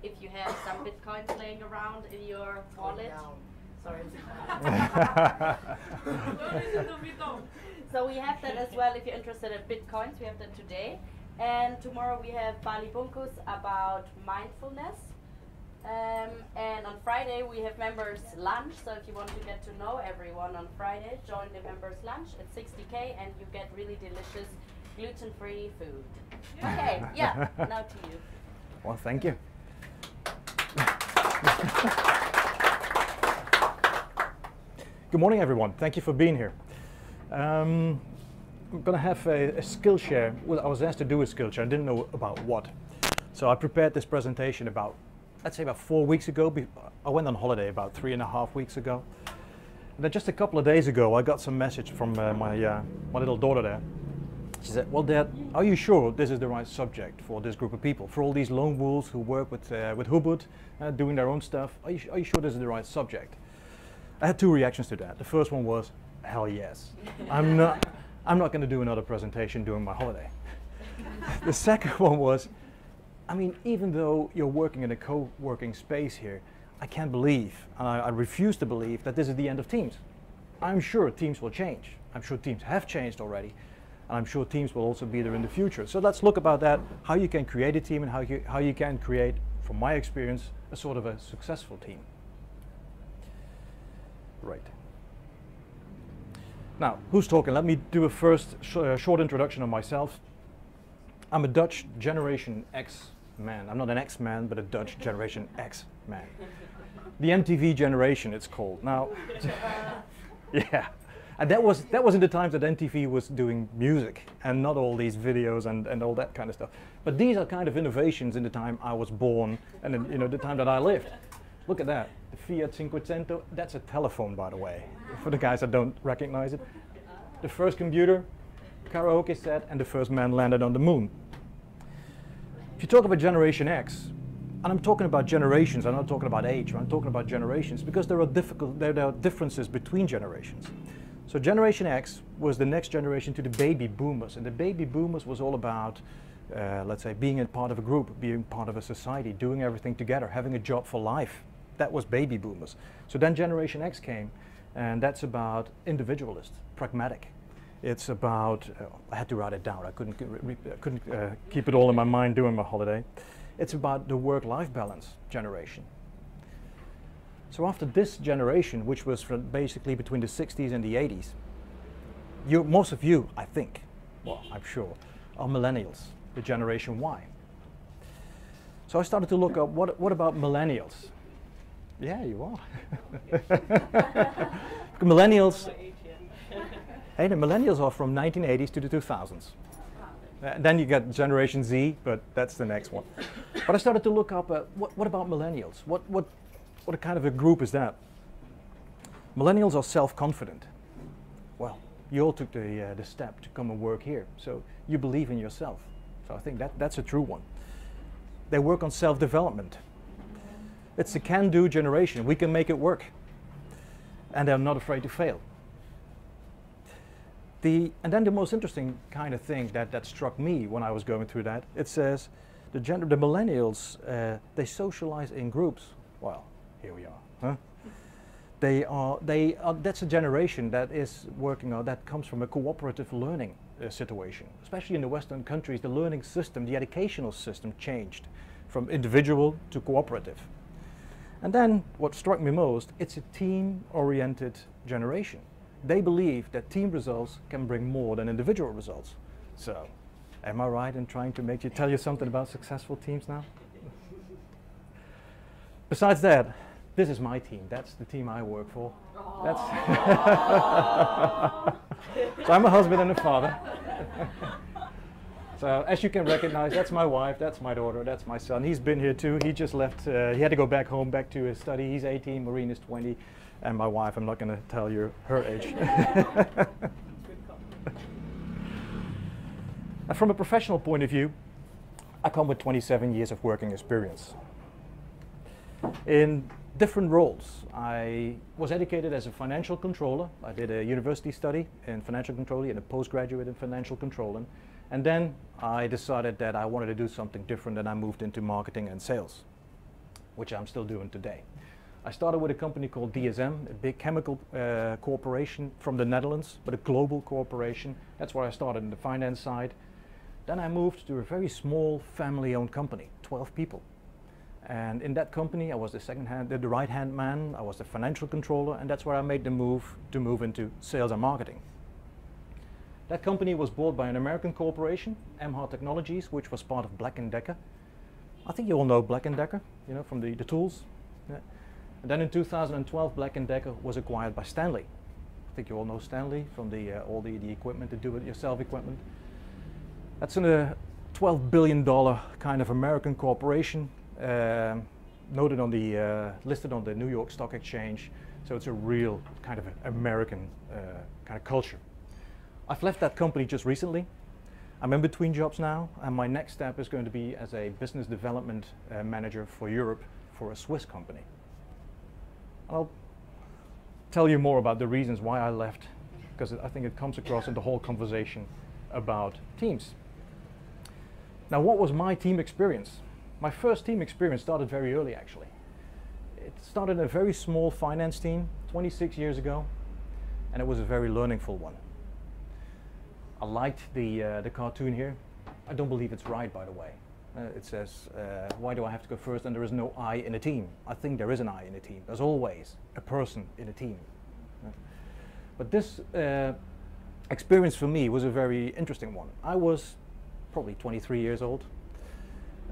if you have some bitcoins laying around in your wallet. Sorry. So we have that as well if you're interested in bitcoins. We have that today. And tomorrow we have Bali Bunkus about mindfulness. And on Friday we have members lunch. So if you want to get to know everyone on Friday, join the members lunch at 60K and you get really delicious gluten-free food. Okay, yeah, now to you. Well, thank you. Good morning, everyone. Thank you for being here. I'm going to have a skill share. Well, I was asked to do a skill share. I didn't know about what. So I prepared this presentation about, let's say about 4 weeks ago. I went on holiday about 3.5 weeks ago. And then just a couple of days ago, I got some message from my little daughter there. She said, well, Dad, are you sure this is the right subject for this group of people? For all these lone wolves who work with Hubud, doing their own stuff, are you sure this is the right subject? I had two reactions to that. The first one was, hell yes. I'm not going to do another presentation during my holiday. The second one was, I mean, even though you're working in a co-working space here, I can't believe, and I refuse to believe that this is the end of Teams. I'm sure Teams will change. I'm sure Teams have changed already. And I'm sure Teams will also be there in the future. So let's look about that, how you can create a team and how you can create, from my experience, a sort of a successful team. Right. Now, who's talking? Let me do a first short introduction of myself. I'm a Dutch Generation X man. I'm not an X man, but a Dutch Generation X man. The MTV generation, it's called. Now, yeah. And that was in the times that MTV was doing music and not all these videos and all that kind of stuff. But these are kind of innovations in the time I was born and in, the time that I lived. Look at that, the Fiat Cinquecento. That's a telephone, by the way, for the guys that don't recognize it. The first computer, karaoke set, and the first man landed on the moon. If you talk about Generation X, and I'm talking about generations, I'm not talking about age, I'm talking about generations, because there are differences between generations. So Generation X was the next generation to the baby boomers, and the baby boomers was all about, let's say, being a part of a group, being part of a society, doing everything together, having a job for life. That was baby boomers. So then Generation X came, and that's about individualist, pragmatic. It's about, I had to write it down, I couldn't keep it all in my mind during my holiday. It's about the work-life balance generation. So after this generation, which was from basically between the 60s and the 80s, most of you, I think, well, I'm sure, are millennials, the Generation Y. So I started to look up, what about millennials? Yeah, you are. Millennials, hey, the millennials are from 1980s to the 2000s. Then you get Generation Z, but that's the next one. But I started to look up, what about millennials? What kind of a group is that? Millennials are self-confident. Well, you all took the step to come and work here, so you believe in yourself. So I think that's a true one. They work on self-development. It's a can-do generation. We can make it work. And they're not afraid to fail. And then the most interesting kind of thing that struck me when I was going through that, it says the millennials, they socialize in groups. Well, here we are. Huh? That's a generation that is working on, that comes from a cooperative learning situation. Especially in the Western countries, the learning system, the educational system changed from individual to cooperative. And then what struck me most, it's a team-oriented generation. They believe that team results can bring more than individual results. So, am I right in trying to tell you something about successful teams now? Besides that, this is my team. That's the team I work for. That's so I'm a husband and a father. So as you can recognize, that's my wife, that's my daughter, that's my son. He's been here too. He just left. He had to go back home, back to his study. He's 18, Maureen is 20. And my wife, I'm not going to tell you her age. And from a professional point of view, I come with 27 years of working experience. In different roles, I was educated as a financial controller. I did a university study in financial controlling and a postgraduate in financial controlling. And then I decided that I wanted to do something different, and I moved into marketing and sales. which I'm still doing today. I started with a company called DSM, a big chemical corporation from the Netherlands, but a global corporation. That's where I started in the finance side. Then I moved to a very small family-owned company, 12 people. And in that company, I was the right-hand man, I was the financial controller, and that's where I made the move to move into sales and marketing. That company was bought by an American corporation, MH Technologies, which was part of Black & Decker. I think you all know Black & Decker, you know, from the tools. Yeah. And then in 2012, Black & Decker was acquired by Stanley. I think you all know Stanley from all the equipment, the do-it-yourself equipment. That's a $12 billion kind of American corporation, noted on listed on the New York Stock Exchange. So it's a real kind of American kind of culture. I've left that company just recently. I'm in between jobs now, and my next step is going to be as a business development manager for Europe for a Swiss company. I'll tell you more about the reasons why I left, because I think it comes across in the whole conversation about teams. Now, what was my team experience? My first team experience started very early, actually. It started in a very small finance team 26 years ago, and it was a very learningful one. I liked the cartoon here. I don't believe it's right, by the way. It says, why do I have to go first and there is no I in a team? I think there is an I in a team. There's always a person in a team. But this experience for me was a very interesting one. I was probably 23 years old.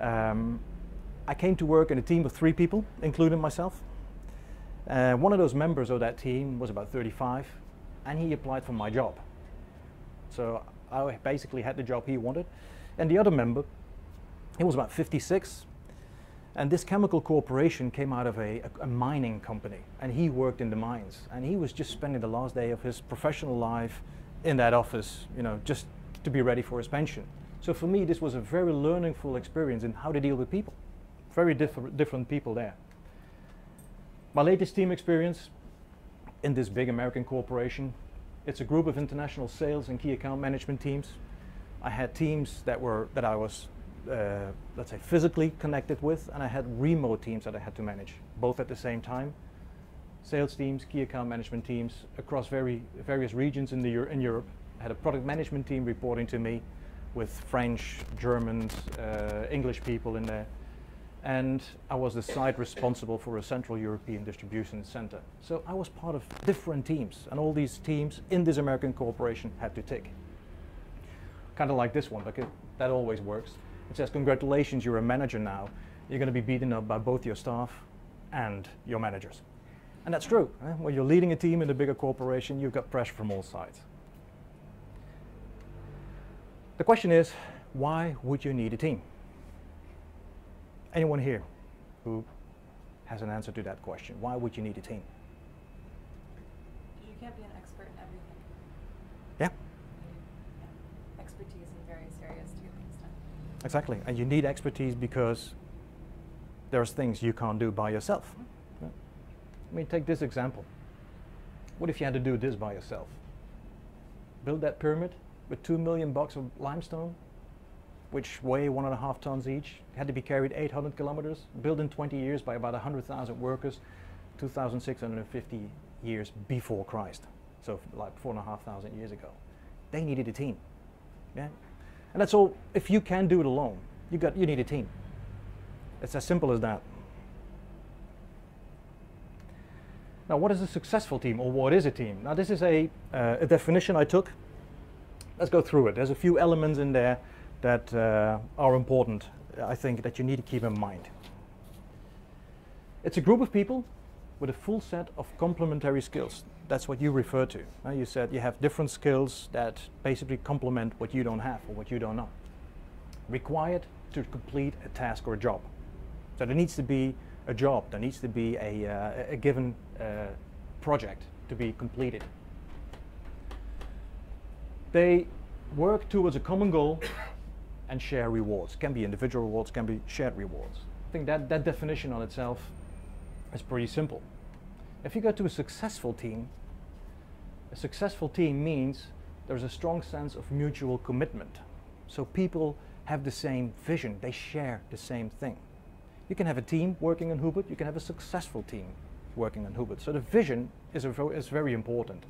I came to work in a team of 3 people, including myself. One of those members of that team was about 35, and he applied for my job. So I basically had the job he wanted. And the other member, he was about 56, and this chemical corporation came out of a mining company, and he worked in the mines, and he was just spending the last day of his professional life in that office, you know, just to be ready for his pension. So for me, this was a very learningful experience in how to deal with people. Very different people there. My latest team experience in this big American corporation, it's a group of international sales and key account management teams. I had teams that I was, let's say, physically connected with, and I had remote teams that I had to manage, both at the same time. Sales teams, key account management teams across various regions in Europe. I had a product management team reporting to me with French, Germans, English people in there. And I was the site responsible for a Central European distribution center. So I was part of different teams, and all these teams in this American corporation had to tick. Kind of like this one, because that always works. It says, congratulations, you're a manager now. You're going to be beaten up by both your staff and your managers. And that's true. When you're leading a team in a bigger corporation, you've got pressure from all sides. The question is, why would you need a team? Anyone here who has an answer to that question? Why would you need a team? You can't be an expert in everything. Yeah. Expertise in various areas to get things done. Exactly. And you need expertise because there's things you can't do by yourself. Mm-hmm. Yeah. I mean, take this example. What if you had to do this by yourself? Build that pyramid with 2 million bucks of limestone, which weigh 1.5 tons each, had to be carried 800 kilometers, built in 20 years by about 100,000 workers, 2,650 years before Christ. So like 4,500 years ago. They needed a team. Yeah? And that's all. If you can do it alone, you need a team. It's as simple as that. Now, what is a successful team, or what is a team? Now, this is a definition I took. Let's go through it. There's a few elements in there that are important, I think, that you need to keep in mind. It's a group of people with a full set of complementary skills. That's what you refer to. You said you have different skills that basically complement what you don't have or what you don't know. Required to complete a task or a job. So there needs to be a job, there needs to be a given project to be completed. They work towards a common goal and share rewards. Can be individual rewards, can be shared rewards. I think that definition on itself is pretty simple. If you go to a successful team means there's a strong sense of mutual commitment. So people have the same vision, they share the same thing. You can have a team working on Hubert, you can have a successful team working on Hubert. So the vision is very important.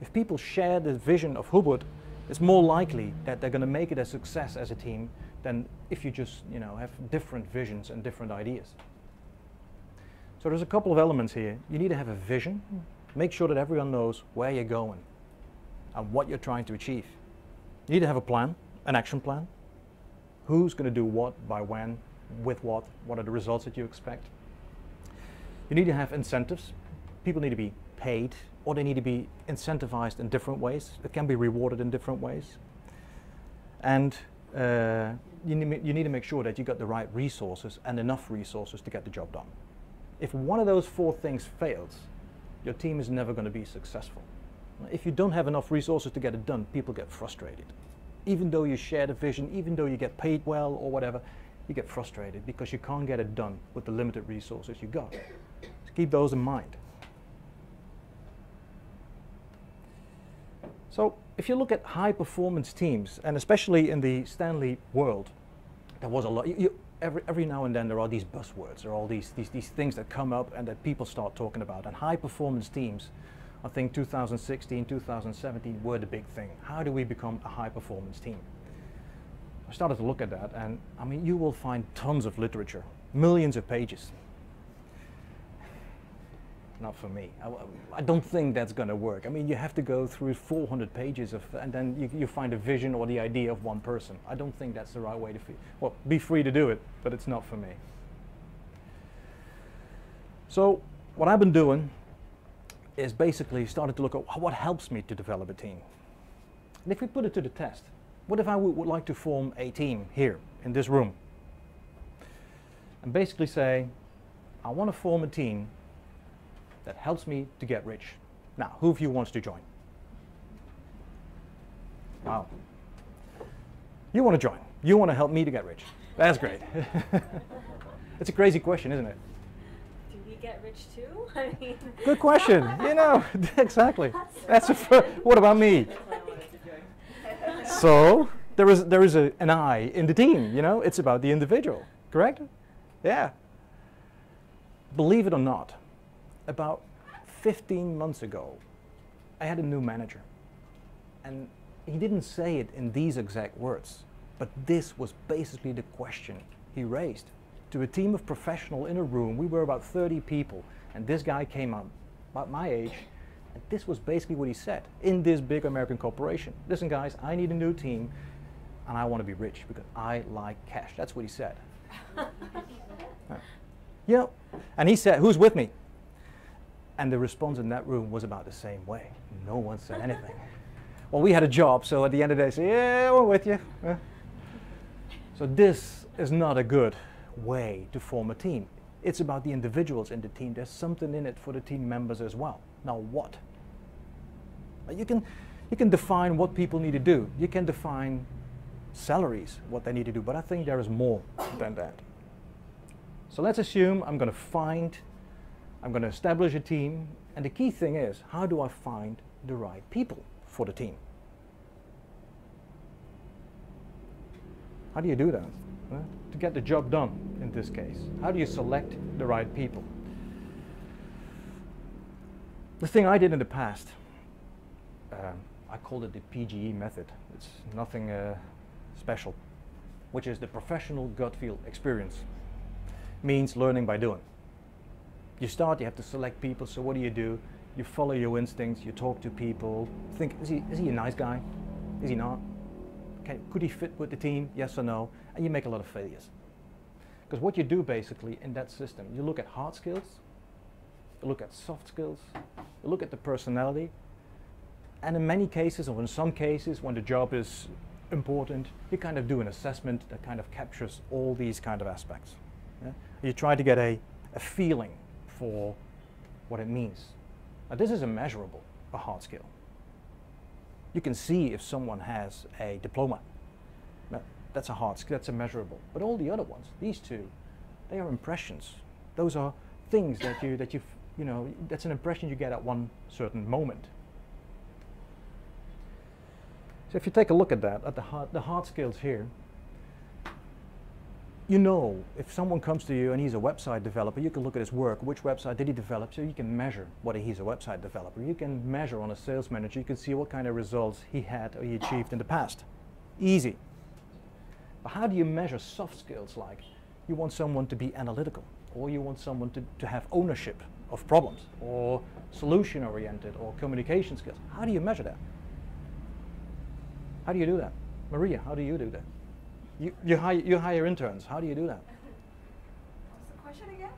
If people share the vision of Hubert, it's more likely that they're going to make it a success as a team than if you just, have different visions and different ideas. So there's a couple of elements here. You need to have a vision. Make sure that everyone knows where you're going and what you're trying to achieve. You need to have a plan, an action plan. Who's going to do what, by when, with what are the results that you expect. You need to have incentives. People need to be paid, or they need to be incentivized in different ways. It can be rewarded in different ways. And you need to make sure that you got the right resources and enough resources to get the job done. If one of those four things fails, your team is never going to be successful. If you don't have enough resources to get it done, people get frustrated. Even though you share the vision, even though you get paid well or whatever, you get frustrated because you can't get it done with the limited resources you got. So keep those in mind. So if you look at high performance teams, and especially in the Stanley world, there was a lot. Every now and then there are these buzzwords, there are all these things that come up and that people start talking about. And high performance teams, I think 2016, 2017 were the big thing. How do we become a high performance team? I started to look at that, and I mean, you will find tons of literature, millions of pages. Not for me. I don't think that's going to work. I mean, you have to go through 400 pages and then you find a vision or the idea of one person. I don't think that's the right way to feel. Well, be free to do it, but it's not for me. So what I've been doing is basically started to look at what helps me to develop a team. And if we put it to the test, what if I would like to form a team here in this room? And basically say, I want to form a team that helps me to get rich. Now, who of you wants to join? Wow. You want to join. You want to help me to get rich. That's great. It's a crazy question, isn't it? Do we get rich too? I mean, good question. Exactly. That's what about me? So there is an I in the team. It's about the individual. Correct? Yeah. Believe it or not, about 15 months ago, I had a new manager. And he didn't say it in these exact words, but this was basically the question he raised. To a team of professionals in a room, we were about 30 people, and this guy came up, about my age, and this was basically what he said in this big American corporation. Listen guys, I need a new team, and I want to be rich because I like cash. That's what he said. And he said, who's with me? And the response in that room was about the same way. No one said anything. Well, we had a job, so at the end of the day, say, yeah, we're with you. So this is not a good way to form a team. It's about the individuals in the team. There's something in it for the team members as well. Now what? You can define what people need to do. You can define salaries, what they need to do, but I think there is more than that. So let's assume I'm going to establish a team, and the key thing is, how do I find the right people for the team? How do you do that? To get the job done, in this case. How do you select the right people? The thing I did in the past, I called it the PGE method. It's nothing special, which is the professional gut feel experience. Means learning by doing. You have to select people, so what do? You follow your instincts, you talk to people, think, is he a nice guy? Is he not? Okay, could he fit with the team? Yes or no? And you make a lot of failures. Because what you do basically in that system, you look at hard skills, you look at soft skills, you look at the personality, and in many cases, or in some cases, when the job is important, you kind of do an assessment that kind of captures all these kind of aspects. Yeah? You try to get a feeling for what it means. Now this is immeasurable, a hard skill. You can see if someone has a diploma. Now, that's a hard skill, that's immeasurable. But all the other ones, these two, they are impressions. Those are things that's an impression you get at one certain moment. So if you take a look at that, at the hard skills here, you know, if someone comes to you and he's a website developer, you can look at his work, which website did he develop, so you can measure whether he's a website developer. You can measure on a sales manager, you can see what kind of results he had or he achieved in the past. Easy. But how do you measure soft skills like you want someone to be analytical, or you want someone to have ownership of problems, or solution oriented, or communication skills? How do you measure that? How do you do that? Maria, how do you do that? You hire interns. How do you do that? What's the question again?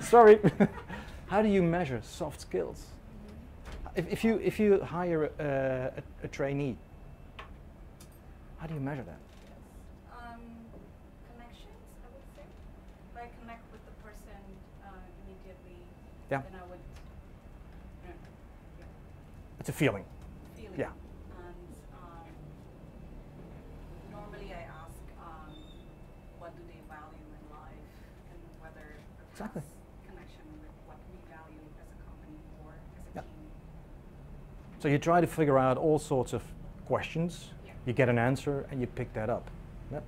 Sorry. Sorry. How do you measure soft skills? If you hire a trainee, how do you measure that? Connections, I would say. If I connect with the person immediately, Yeah. then I would. It's a feeling. Feeling. Yeah. Normally I ask what do they value in life and whether it Exactly. has connection with what we value as a company or as a Yeah. team. So you try to figure out all sorts of questions. Yeah. You get an answer and you pick that up. Yep.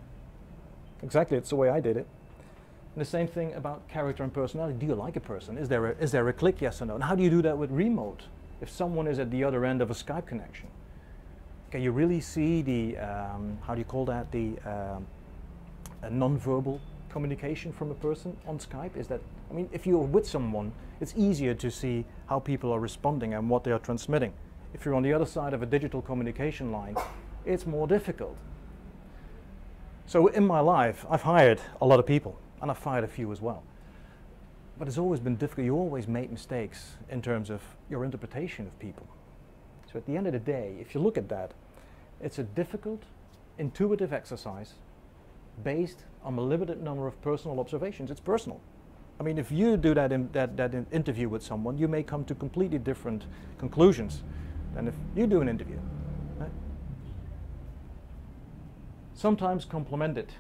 Exactly. It's the way I did it. And the same thing about character and personality. Do you like a person? Is there a click? Yes or no? And how do you do that with remote? If someone is at the other end of a Skype connection, can you really see the, how do you call that, the a non-verbal communication from a person on Skype? Is that, I mean, if you're with someone, it's easier to see how people are responding and what they are transmitting. If you're on the other side of a digital communication line, it's more difficult. So in my life, I've hired a lot of people, and I've fired a few as well. But it's always been difficult. You always make mistakes in terms of your interpretation of people. So at the end of the day, if you look at that, it's a difficult, intuitive exercise based on a limited number of personal observations. It's personal. I mean, if you do that interview with someone, you may come to completely different conclusions than if you do an interview. Right? Sometimes complement it.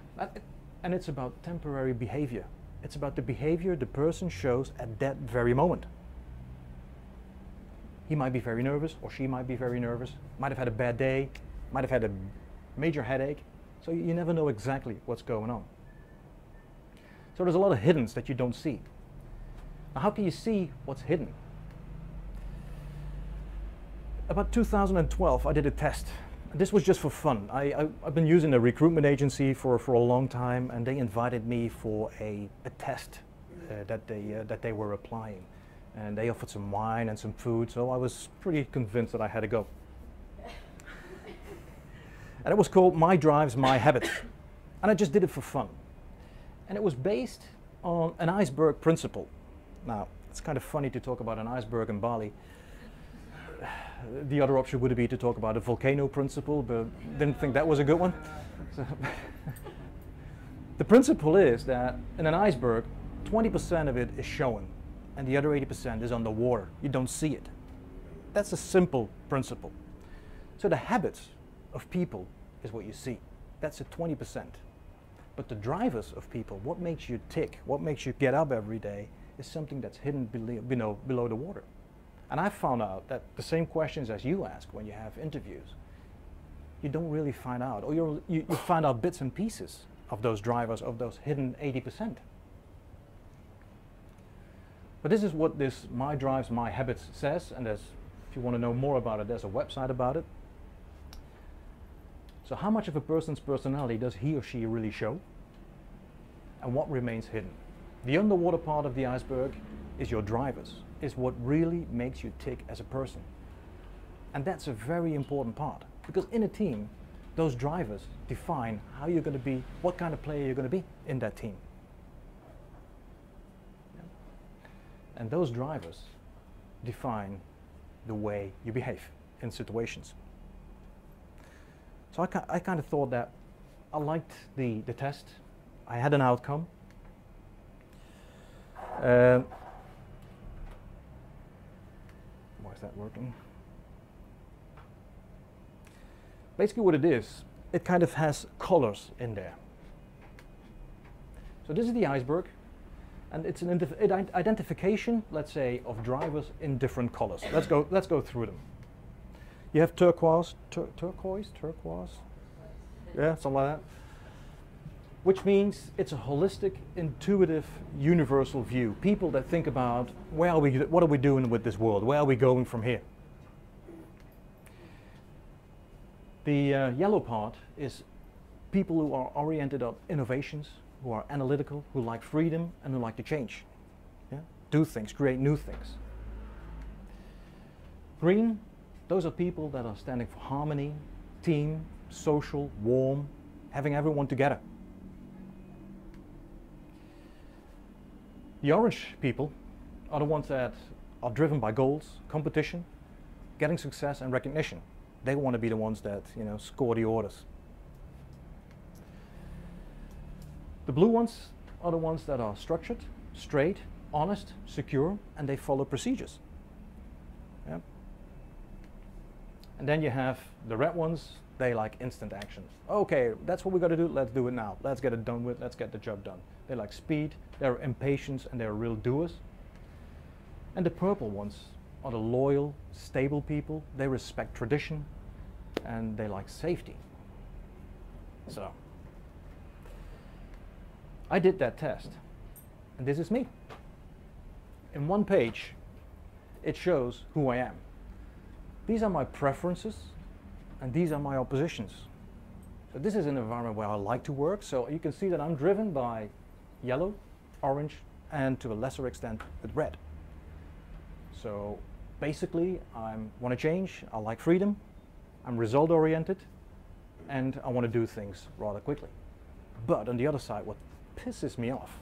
And it's about temporary behavior. It's about the behavior the person shows at that very moment. He might be very nervous, or she might be very nervous, might have had a bad day, might have had a major headache. So you never know exactly what's going on. So there's a lot of hiddens that you don't see. Now, how can you see what's hidden? About 2012, I did a test. This was just for fun. I've been using a recruitment agency for a long time, and they invited me for a test that they were applying. And they offered some wine and some food, so I was pretty convinced that I had to go. And it was called My Drives, My Habits. And I just did it for fun. And it was based on an iceberg principle. Now, it's kind of funny to talk about an iceberg in Bali. The other option would be to talk about a volcano principle, but didn't think that was a good one. So the principle is that in an iceberg, 20% of it is shown, and the other 80% is underwater. You don't see it. That's a simple principle. So the habits of people is what you see. That's a 20%. But the drivers of people, what makes you tick, what makes you get up every day, is something that's hidden below the water. And I found out that the same questions as you ask when you have interviews, you don't really find out, or you find out bits and pieces of those drivers, of those hidden 80%. But this is what this My Drives, My Habits says, and if you want to know more about it, there's a website about it. So how much of a person's personality does he or she really show? And what remains hidden? The underwater part of the iceberg is your drivers, is what really makes you tick as a person. And that's a very important part, because in a team, those drivers define how you're going to be, what kind of player you're going to be in that team. And those drivers define the way you behave in situations. So I kind of thought that I liked the test. I had an outcome. Why is that working? Basically what it is, it kind of has colors in there. So this is the iceberg, and it's an identification, let's say, of drivers in different colors. Let's go through them. You have turquoise, yeah, something like that. which means it's a holistic, intuitive, universal view. People that think about what are we doing with this world? Where are we going from here? The yellow part is people who are oriented on innovations, who are analytical, who like freedom, and who like to change. Yeah? Do things, create new things. Green, those are people that are standing for harmony, team, social, warm, having everyone together. The orange people are the ones that are driven by goals, competition, getting success and recognition. They want to be the ones that, you know, score the orders. The blue ones are the ones that are structured, straight, honest, secure, and they follow procedures. Yeah. And then you have the red ones, they like instant action. Okay, that's what we got to do, let's do it now. Let's get it done with, let's get the job done. They like speed, they're impatient, and they're real doers. And the purple ones are the loyal, stable people. They respect tradition, and they like safety. So, I did that test, and this is me. In one page, it shows who I am. These are my preferences, and these are my oppositions. So this is an environment where I like to work, so you can see that I'm driven by yellow, orange, and to a lesser extent with red. So basically, I want to change, I like freedom, I'm result oriented, and I want to do things rather quickly. But on the other side, what pisses me off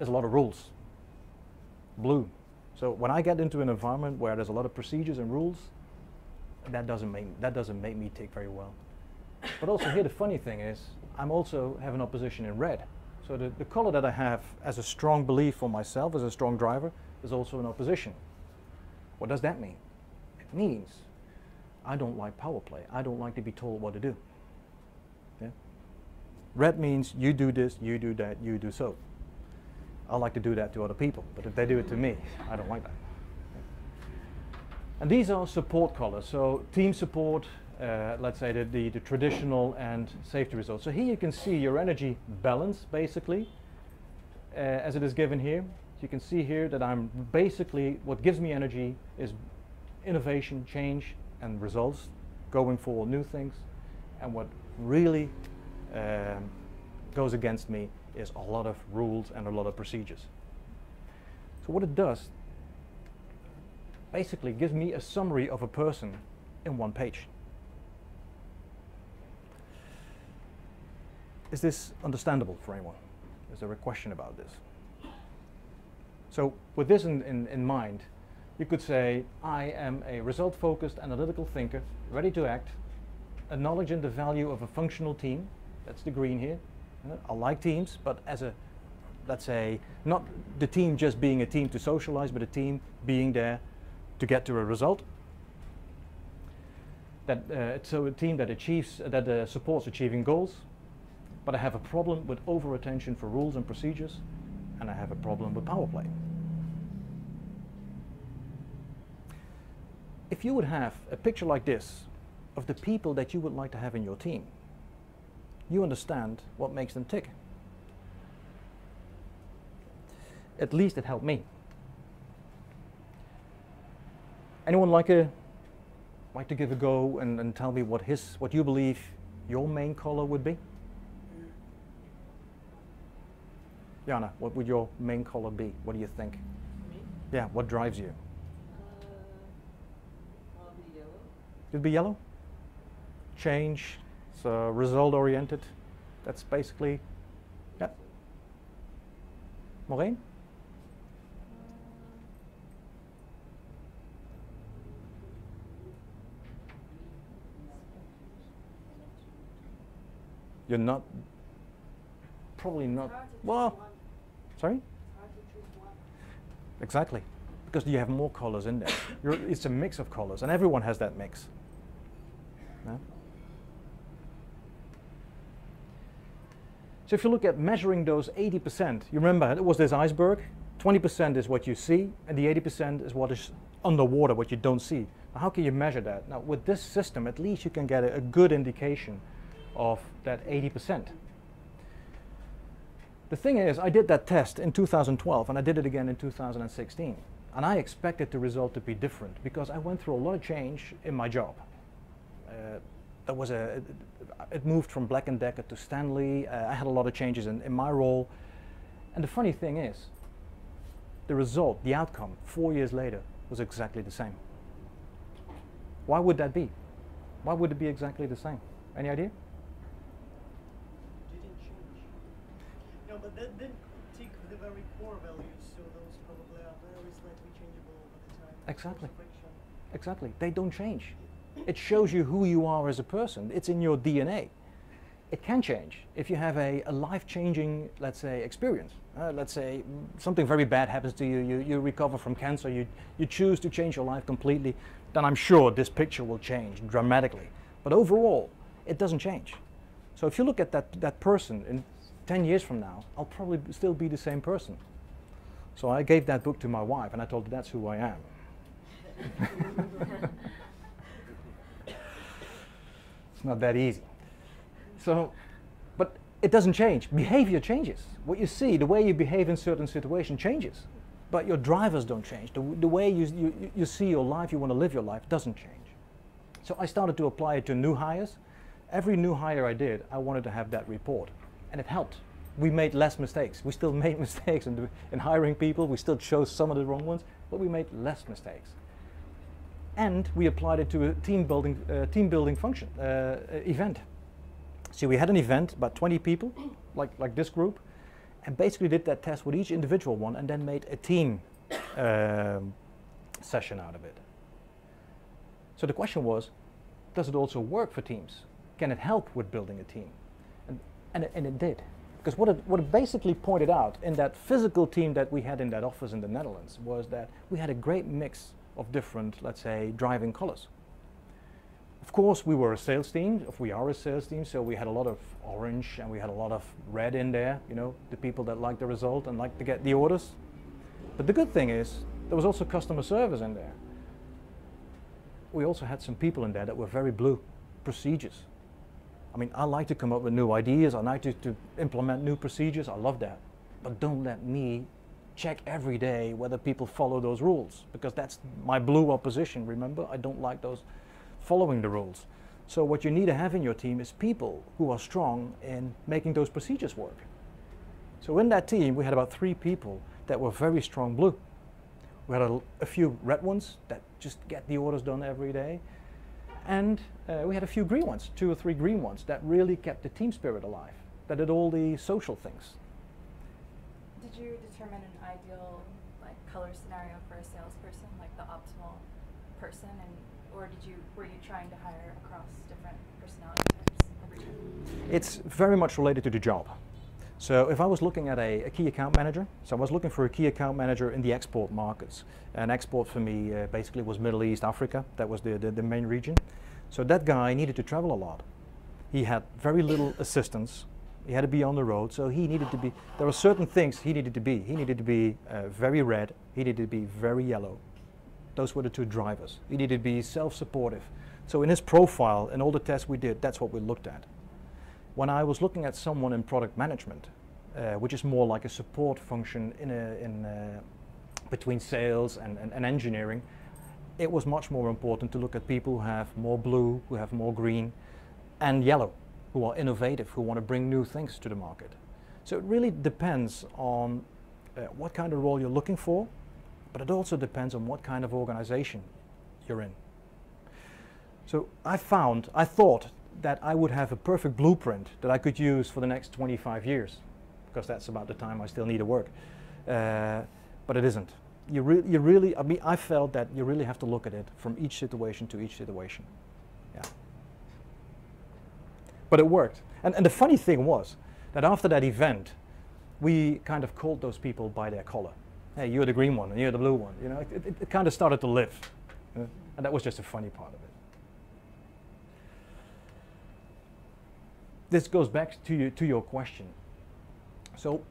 is a lot of rules. Blue. So when I get into an environment where there's a lot of procedures and rules, that doesn't make me tick very well. But also here the funny thing is, I'm also have an opposition in red. So the color that I have as a strong belief for myself, as a strong driver, is also an opposition. What does that mean? It means I don't like power play. I don't like to be told what to do. Yeah? Red means you do this, you do that, you do so. I like to do that to other people, but if they do it to me, I don't like that. And these are support colors, so team support, let's say the traditional and safety results. So here you can see your energy balance, basically, as it is given here. So you can see here that I'm basically, what gives me energy is innovation, change, and results, going for new things. And what really goes against me is a lot of rules and a lot of procedures. So what it does, basically gives me a summary of a person in one page. Is this understandable for anyone? Is there a question about this? So with this in mind, you could say, I am a result-focused analytical thinker, ready to act, acknowledging the value of a functional team. That's the green here. I like teams, but as a, let's say, not the team just being a team to socialize, but a team being there to get to a result. So a team that achieves, that supports achieving goals. But I have a problem with over-attention for rules and procedures, and I have a problem with power play. If you would have a picture like this of the people that you would like to have in your team, you understand what makes them tick. At least it helped me. Anyone like to give a go and tell me what you believe your main color would be? Jana, what would your main color be? What do you think? Me? Yeah, what drives you? Probably yellow. It'd be yellow? Change, so result oriented. That's basically, yeah. Maureen? You're not, probably not, well, sorry? Exactly, because you have more colors in there. It's a mix of colors, and everyone has that mix. Yeah? So if you look at measuring those 80%, you remember it was this iceberg, 20% is what you see, and the 80% is what is underwater, what you don't see. Now, how can you measure that? Now with this system, at least you can get a good indication of that 80%. The thing is, I did that test in 2012 and I did it again in 2016. And I expected the result to be different because I went through a lot of change in my job. It moved from Black & Decker to Stanley. I had a lot of changes in my role. And the funny thing is, the result, the outcome, 4 years later, was exactly the same. Why would that be? Why would it be exactly the same? Any idea? Didn't change. No, but that didn't tick the very core values, so those probably are very slightly changeable over the time. Exactly. Friction. Exactly. They don't change. It shows you who you are as a person. It's in your DNA. It can change if you have a life-changing, let's say, experience. Let's say something very bad happens to you, you recover from cancer, you choose to change your life completely, then I'm sure this picture will change dramatically. But overall, it doesn't change. So if you look at that person in 10 years from now, I'll probably still be the same person. So I gave that book to my wife and I told her that's who I am. It's not that easy. So, but it doesn't change. Behavior changes. What you see, the way you behave in certain situations changes. But your drivers don't change. The way you see your life, you want to live your life, doesn't change. So I started to apply it to new hires. Every new hire I did, I wanted to have that report. And it helped. We made less mistakes. We still made mistakes in hiring people. We still chose some of the wrong ones, but we made less mistakes. And we applied it to a team building function, event. So we had an event, about 20 people, like this group, and basically did that test with each individual one and then made a team session out of it. So the question was, does it also work for teams? Can it help with building a team? And it did. Because what it basically pointed out in that physical team that we had in that office in the Netherlands was that we had a great mix of different, let's say, driving colors. Of course, we were a sales team, we are a sales team, so we had a lot of orange and we had a lot of red in there, you know, the people that like the result and like to get the orders. But the good thing is, there was also customer service in there. We also had some people in there that were very blue, procedures. I mean, I like to come up with new ideas, I like to implement new procedures, I love that. But don't let me check every day whether people follow those rules, because that's my blue opposition, remember? I don't like those following the rules. So what you need to have in your team is people who are strong in making those procedures work. So in that team, we had about 3 people that were very strong blue. We had a few red ones that just get the orders done every day. And we had a few green ones, 2 or 3 green ones that really kept the team spirit alive, that did all the social things. Did you determine an ideal color scenario for a salesperson, like the optimal person, or were you trying to hire across different personality types every time? It's very much related to the job. So if I was looking at a key account manager, so I was looking for a key account manager in the export markets. And export for me basically was Middle East, Africa. That was the main region. So that guy needed to travel a lot. He had very little assistance. He had to be on the road, so he needed to be, there were certain things he needed to be. He needed to be very red, he needed to be very yellow. Those were the 2 drivers. He needed to be self-supportive. So in his profile, in all the tests we did, that's what we looked at. When I was looking at someone in product management, which is more like a support function between sales and engineering, it was much more important to look at people who have more blue, who have more green, and yellow, who are innovative, who want to bring new things to the market. So it really depends on what kind of role you're looking for, but it also depends on what kind of organization you're in. So I thought that I would have a perfect blueprint that I could use for the next 25 years, because that's about the time I still need to work. But it isn't. You really, I mean, I felt that you really have to look at it from each situation to each situation. Yeah. But it worked. And the funny thing was that after that event, we kind of called those people by their color. Hey, you're the green one, and you're the blue one. You know, it kind of started to live. And that was just a funny part of it. This goes back to your question. So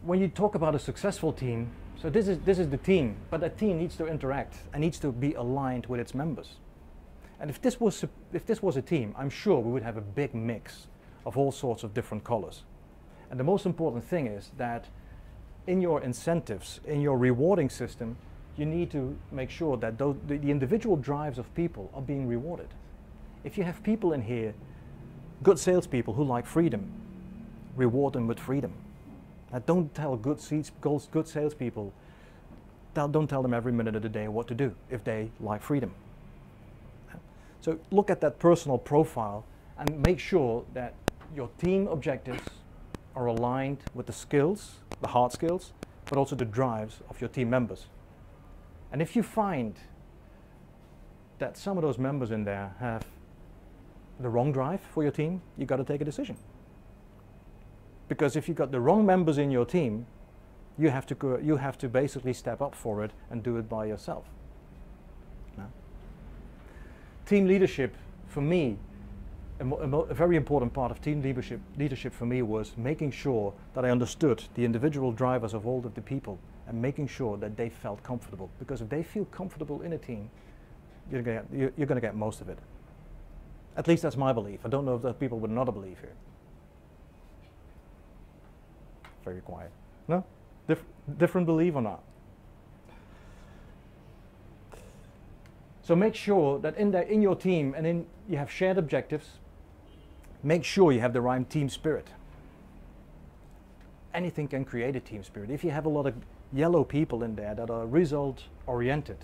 when you talk about a successful team, so this is the team, but that team needs to interact and needs to be aligned with its members. And if this was a team, I'm sure we would have a big mix of all sorts of different colors. And the most important thing is that in your incentives, in your rewarding system, you need to make sure that the individual drives of people are being rewarded. If you have people in here, good salespeople who like freedom, reward them with freedom. Now, don't tell good salespeople, don't tell them every minute of the day what to do if they like freedom. So look at that personal profile and make sure that your team objectives are aligned with the skills, the hard skills, but also the drives of your team members. And if you find that some of those members in there have the wrong drive for your team, you've got to take a decision. Because if you've got the wrong members in your team, you have to basically step up for it and do it by yourself. No? Team leadership, for me, a very important part of team leadership for me was making sure that I understood the individual drivers of all of the people and making sure that they felt comfortable. Because if they feel comfortable in a team, you're going to get most of it. At least that's my belief. I don't know if there are people with another belief here. Very quiet. No? Different belief or not? So make sure that in your team and you have shared objectives. Make sure you have the right team spirit. Anything can create a team spirit. If you have a lot of yellow people in there that are result oriented,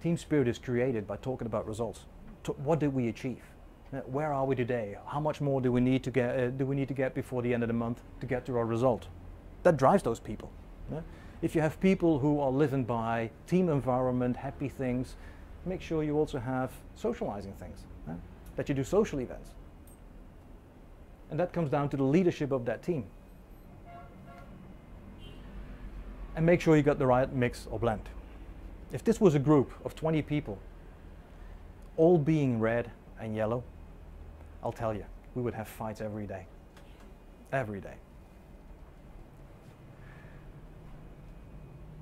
team spirit is created by talking about results. What did we achieve? Where are we today? How much more do we need to get before the end of the month to get to our result? That drives those people. If you have people who are living by team environment, happy things, make sure you also have socializing things, that you do social events. And that comes down to the leadership of that team. And make sure you got the right mix or blend. If this was a group of 20 people, all being red and yellow, I'll tell you, we would have fights every day. Every day.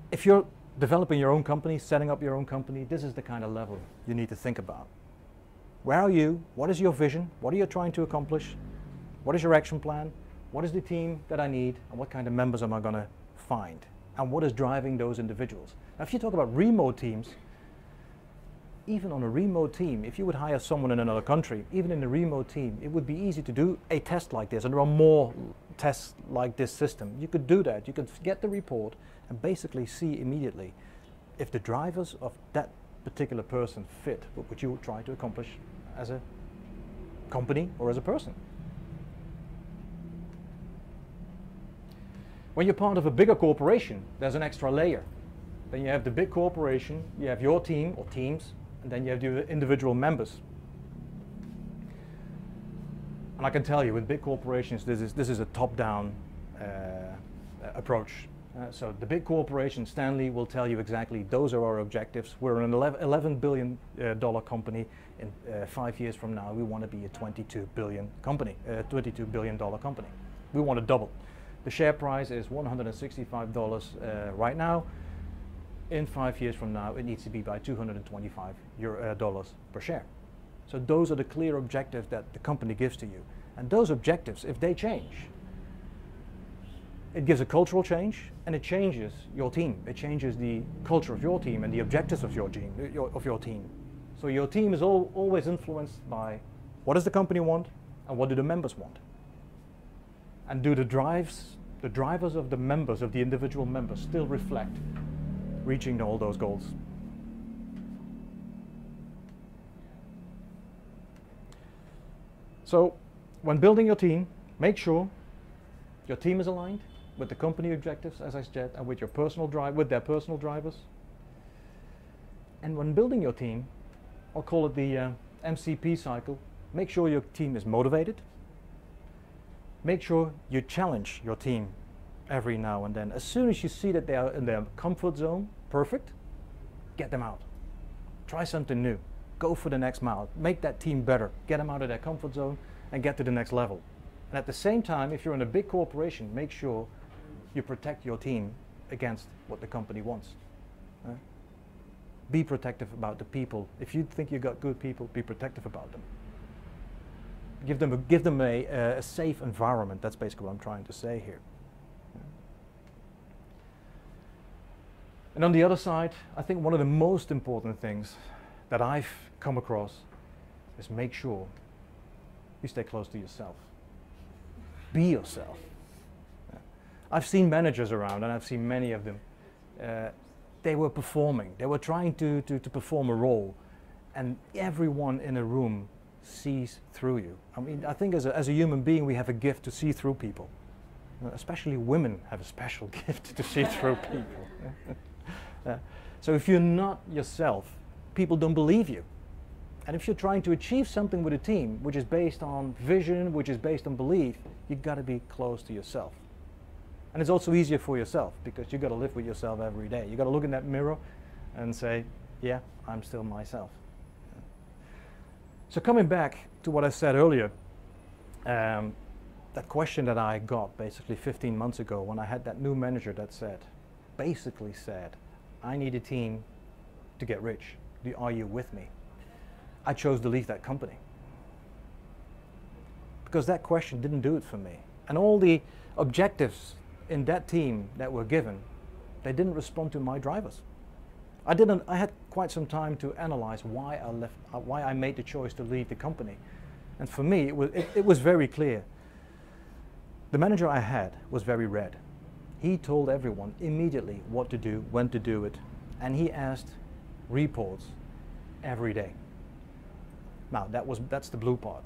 If you're developing your own company, setting up your own company, this is the kind of level you need to think about. Where are you? What is your vision? What are you trying to accomplish? What is your action plan? What is the team that I need? And what kind of members am I going to find? And what is driving those individuals? Now, if you talk about remote teams, even on a remote team, if you would hire someone in another country, even in a remote team, it would be easy to do a test like this, and there are more tests like this system. You could do that. You could get the report and basically see immediately if the drivers of that particular person fit what you try to accomplish as a company or as a person. When you're part of a bigger corporation, there's an extra layer. Then you have the big corporation, you have your team or teams, and then you have the individual members. And I can tell you, with big corporations, this is a top-down approach. So the big corporation, Stanley, will tell you exactly those are our objectives. We're an $11 billion company. In 5 years from now, we want to be a $22 billion company. We want to double. The share price is $165 right now. In 5 years from now, it needs to be by $225 per share. So those are the clear objectives that the company gives to you. And those objectives, if they change, it gives a cultural change, and it changes your team. It changes the culture of your team and the objectives of your team. So your team is always influenced by what does the company want and what do the members want. And do the drivers of the members, of the individual members, still reflect reaching all those goals? So when building your team, make sure your team is aligned with the company objectives, as I said, and with your with their personal drivers. And when building your team, I'll call it the MCP cycle, make sure your team is motivated. Make sure you challenge your team every now and then. As soon as you see that they are in their comfort zone, perfect, get them out. Try something new. Go for the next mile. Make that team better. Get them out of their comfort zone and get to the next level. And at the same time, if you're in a big corporation, make sure you protect your team against what the company wants. Be protective about the people. If you think you've got good people, be protective about them. Give them a safe environment. That's basically what I'm trying to say here. And on the other side, I think one of the most important things that I've come across is make sure you stay close to yourself. Be yourself. I've seen managers around, and I've seen many of them. They were performing. They were trying to perform a role, and everyone in a room sees through you. I mean, I think as a human being, we have a gift to see through people. Especially women have a special gift to see through people. So if you're not yourself, people don't believe you. And if you're trying to achieve something with a team, which is based on vision, which is based on belief, you've got to be close to yourself. And it's also easier for yourself, because you've got to live with yourself every day. You've got to look in that mirror and say, yeah, I'm still myself. So coming back to what I said earlier, that question that I got basically 15 months ago when I had that new manager that basically said, I need a team to get rich. Are you with me? I chose to leave that company. Because that question didn't do it for me. And all the objectives in that team that were given, they didn't respond to my drivers. I had quite some time to analyze why I made the choice to leave the company. And for me, it was very clear. The manager I had was very red. He told everyone immediately what to do, when to do it, and he asked reports every day. Now, that's the blue part.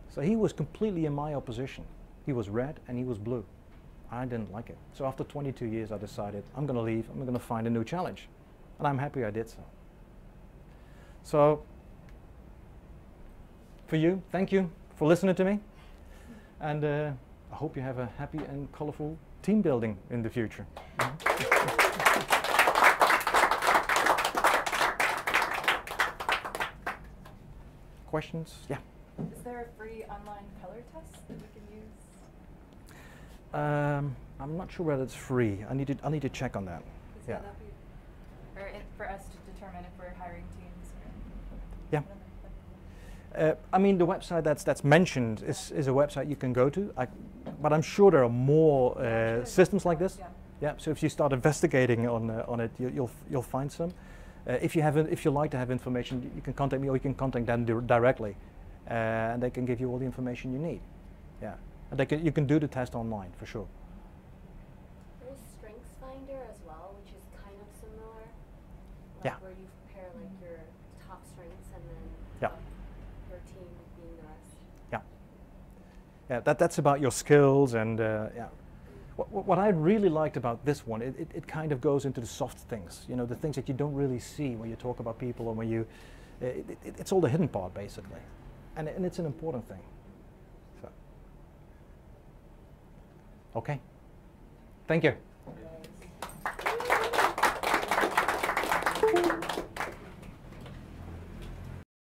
So he was completely in my opposition. He was red and he was blue. I didn't like it. So after 22 years, I decided I'm going to leave. I'm going to find a new challenge. And I'm happy I did so. So, for you, thank you for listening to me. And I hope you have a happy and colorful team building in the future. Questions? Yeah. Is there a free online color test that we can use? I'm not sure whether it's free. I need to check on that. Yeah. For us to determine if we're hiring teams. Yeah. I mean, the website that's mentioned is a website you can go to. But I'm sure there are more systems like this. Yeah. Yeah. So if you start investigating on it, you'll find some. If you like to have information, you can contact me, or you can contact them directly, and they can give you all the information you need. Yeah. And you can do the test online for sure. There's Strengths Finder as well, which is kind of similar. Like Yeah. where you compare like your top strengths and then Yeah. your team being the rest. Yeah. Yeah. That's about your skills and yeah. What I really liked about this one, it kind of goes into the soft things. You know, the things that you don't really see when you talk about people, or when you, it's all the hidden part basically, and it's an important thing. So. Okay. Thank you.